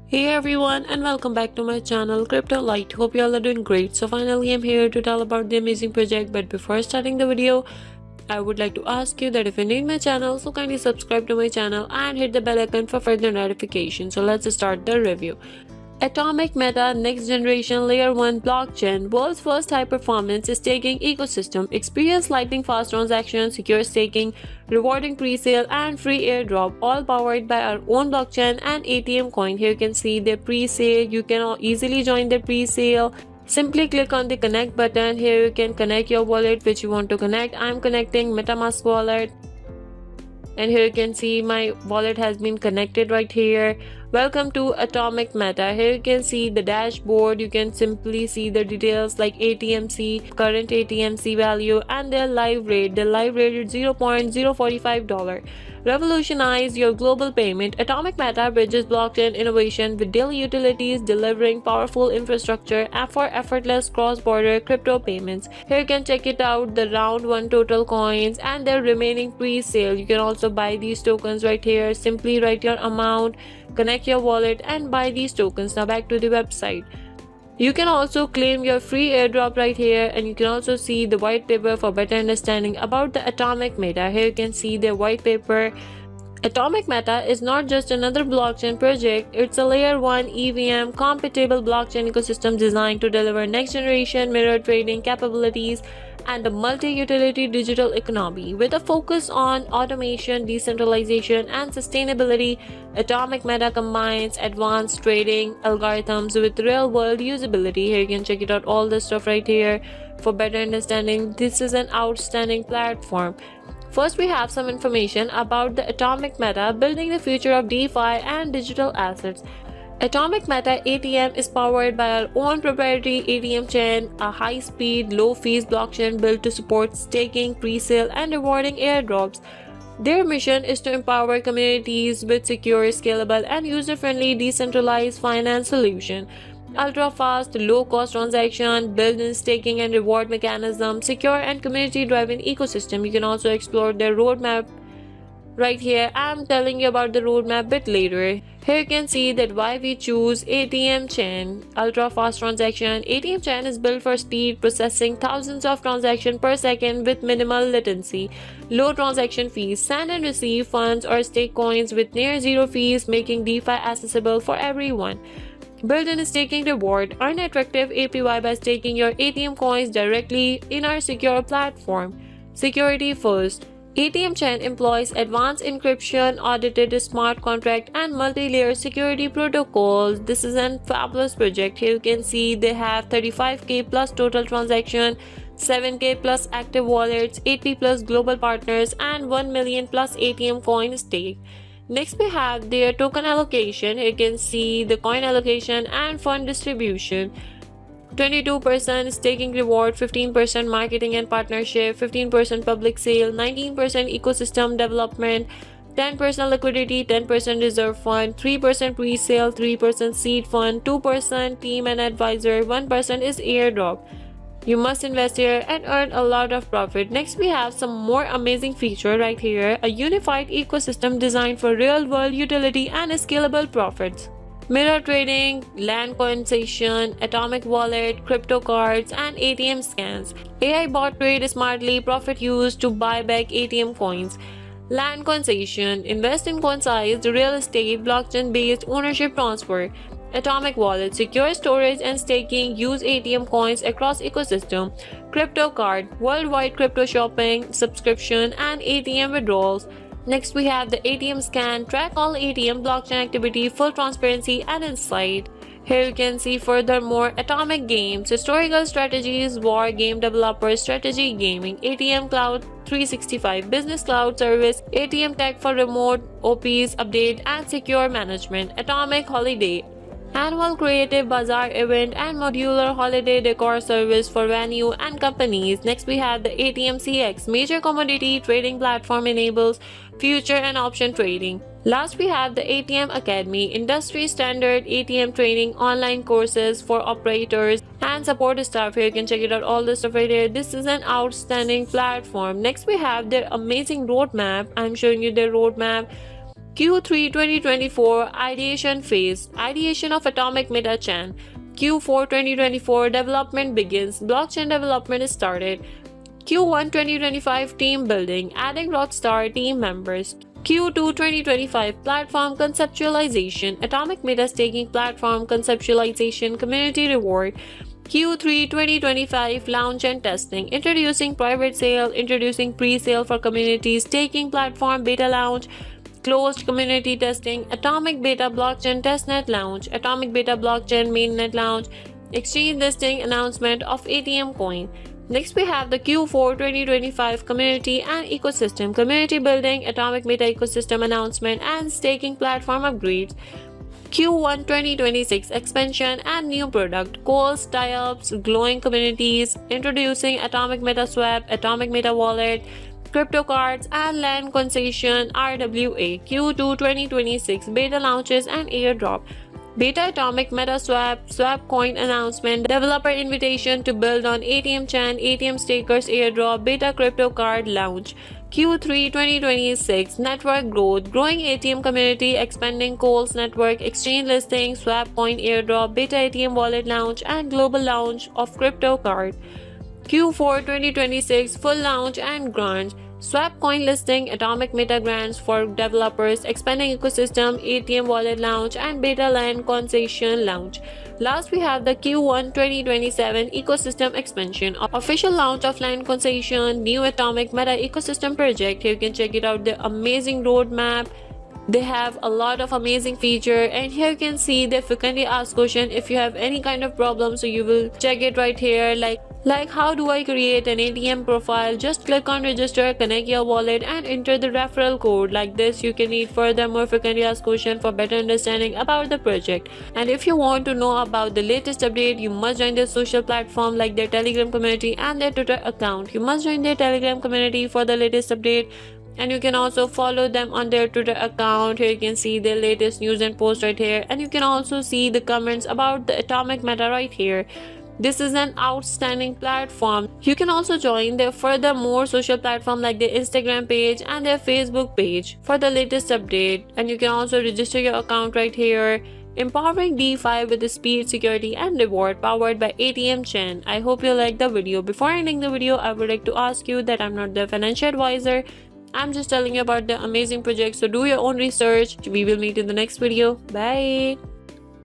Hey everyone and welcome back to my channel Crypto Light. Hope you all are doing great. So finally I'm here to tell about the amazing project, but before starting the video I would like to ask you that if you need my channel, so kindly subscribe to my channel and hit the bell icon for further notifications. So let's start the review. AtomicMeta next generation layer 1 blockchain, world's first high performance staking ecosystem, experience lightning fast transactions, secure staking, rewarding pre-sale and free airdrop, all powered by our own blockchain and ATM coin. Here you can see the pre-sale. You can easily join the pre-sale. Simply click on the connect button. Here you can connect your wallet which you want to connect. I'm connecting MetaMask wallet. And here you can see my wallet has been connected right here. Welcome to AtomicMeta. Here you can see the dashboard. You can simply see the details like ATMC, current ATMC value, and their live rate. The live rate is $0.045. Revolutionize your global payment. AtomicMeta bridges blockchain innovation with daily utilities, delivering powerful infrastructure for effortless cross-border crypto payments. Here you can check it out, the round 1 total coins and their remaining pre-sale. You can also buy these tokens right here. Simply write your amount, connect your wallet and buy these tokens. Now back to the website. You can also claim your free airdrop right here, and you can also see the white paper for better understanding about the AtomicMeta. Here you can see the white paper. AtomicMeta is not just another blockchain project, it's a layer 1 EVM compatible blockchain ecosystem designed to deliver next generation mirror trading capabilities and a multi-utility digital economy. With a focus on automation, decentralization, and sustainability, AtomicMeta combines advanced trading algorithms with real-world usability. Here you can check it out, all the stuff right here for better understanding. This is an outstanding platform. First, we have some information about the AtomicMeta, building the future of DeFi and digital assets. AtomicMeta ATM is powered by our own proprietary ATM chain, a high-speed, low-fees blockchain built to support staking, pre-sale, and rewarding airdrops. Their mission is to empower communities with secure, scalable, and user-friendly decentralized finance solution. Ultra-fast, low-cost transaction, built-in staking and reward mechanism, secure and community-driven ecosystem. You can also explore their roadmap right here. I'm telling you about the roadmap bit later. Here you can see that why we choose ATM chain. Ultra fast transaction. ATM chain is built for speed, processing thousands of transactions per second with minimal latency. Low transaction fees. Send and receive funds or stake coins with near zero fees, making DeFi accessible for everyone. Built-in staking reward. Earn attractive APY by staking your ATM coins directly in our secure platform. Security first. ATM chain employs advanced encryption, audited smart contract, and multi-layer security protocols. This is a fabulous project. Here you can see they have 35k plus total transaction, 7k plus active wallets, 80 plus global partners, and 1 million plus ATM coin stake. Next, we have their token allocation. Here you can see the coin allocation and fund distribution. 22% staking reward, 15% marketing and partnership, 15% public sale, 19% ecosystem development, 10% liquidity, 10% reserve fund, 3% pre-sale, 3% seed fund, 2% team and advisor, 1% is airdrop. You must invest here and earn a lot of profit. Next, we have some more amazing feature right here. A unified ecosystem designed for real-world utility and scalable profits. Mirror trading, land concession, atomic wallet, crypto cards, and ATM scans. AI bot trade smartly, profit used to buy back ATM coins. Land concession, invest in concise real estate, blockchain-based ownership transfer. Atomic wallet, secure storage and staking, use ATM coins across ecosystem. Crypto card, worldwide crypto shopping, subscription, and ATM withdrawals. Next, we have the ATM scan, track all ATM blockchain activity, full transparency and insight. Here you can see furthermore atomic games, historical strategies, war game developers, strategy gaming, ATM cloud 365, business cloud service, ATM tech for remote OPs, update and secure management, atomic holiday, annual creative bazaar event and modular holiday decor service for venue and companies. Next, we have the ATM CX, major commodity trading platform enables future and option trading. Last, we have the ATM Academy, industry standard ATM training, online courses for operators and support staff. Here you can check it out, all the stuff right here. This is an outstanding platform. Next, we have their amazing roadmap. I'm showing you their roadmap. Q3 2024 Ideation Phase. Ideation of AtomicMeta Chain. Q4 2024 Development begins. Blockchain development is started. Q1 2025 Team building. Adding Rockstar team members. Q2 2025 Platform Conceptualization. AtomicMeta Staking Platform Conceptualization Community Reward. Q3 2025 Launch and Testing. Introducing private sale. Introducing pre-sale for community staking platform beta launch. Closed community testing. AtomicMeta Blockchain Testnet launch. AtomicMeta Blockchain Mainnet launch. Exchange listing announcement of ATM coin. Next, we have the Q4 2025 Community and Ecosystem. Community building, AtomicMeta ecosystem announcement, and staking platform upgrades. Q1 2026 Expansion and new product. Calls, tie-ups, glowing communities. Introducing AtomicMeta Swap, AtomicMeta Wallet, crypto cards, and land concession RWA. Q2 2026 Beta launches and airdrop. Beta AtomicMeta Swap coin announcement, developer invitation to build on ATM chain, ATM stakers airdrop, beta crypto card launch. Q3 2026 Network growth, growing ATM community, expanding calls network, exchange listing, swap coin airdrop, beta ATM wallet launch, and global launch of crypto card. Q4 2026 full launch and grants. Swap coin listing, AtomicMeta grants for developers, expanding ecosystem, ATM wallet launch, and beta land concession launch. Last, we have the Q1 2027 ecosystem expansion, official launch of land concession, new AtomicMeta ecosystem project. Here you can check it out, the amazing roadmap. They have a lot of amazing feature, and here you can see they frequently ask question if you have any kind of problem, so you will check it right here, like how do I create an ATM profile? Just click on register, connect your wallet, and enter the referral code. Like this, you can read furthermore frequently asked question for better understanding about the project. And if you want to know about the latest update, you must join their social platform like their Telegram community and their Twitter account. You must join their Telegram community for the latest update. And you can also follow them on their Twitter account. Here you can see their latest news and posts right here. And you can also see the comments about the AtomicMeta right here. This is an outstanding platform. You can also join their furthermore social platform like their Instagram page and their Facebook page for the latest update. And you can also register your account right here. Empowering DeFi with the speed, security, and reward powered by ATM Chain. I hope you liked the video. Before ending the video, I would like to ask you that I'm not the financial advisor. I'm just telling you about the amazing project, so do your own research. We will meet in the next video. Bye.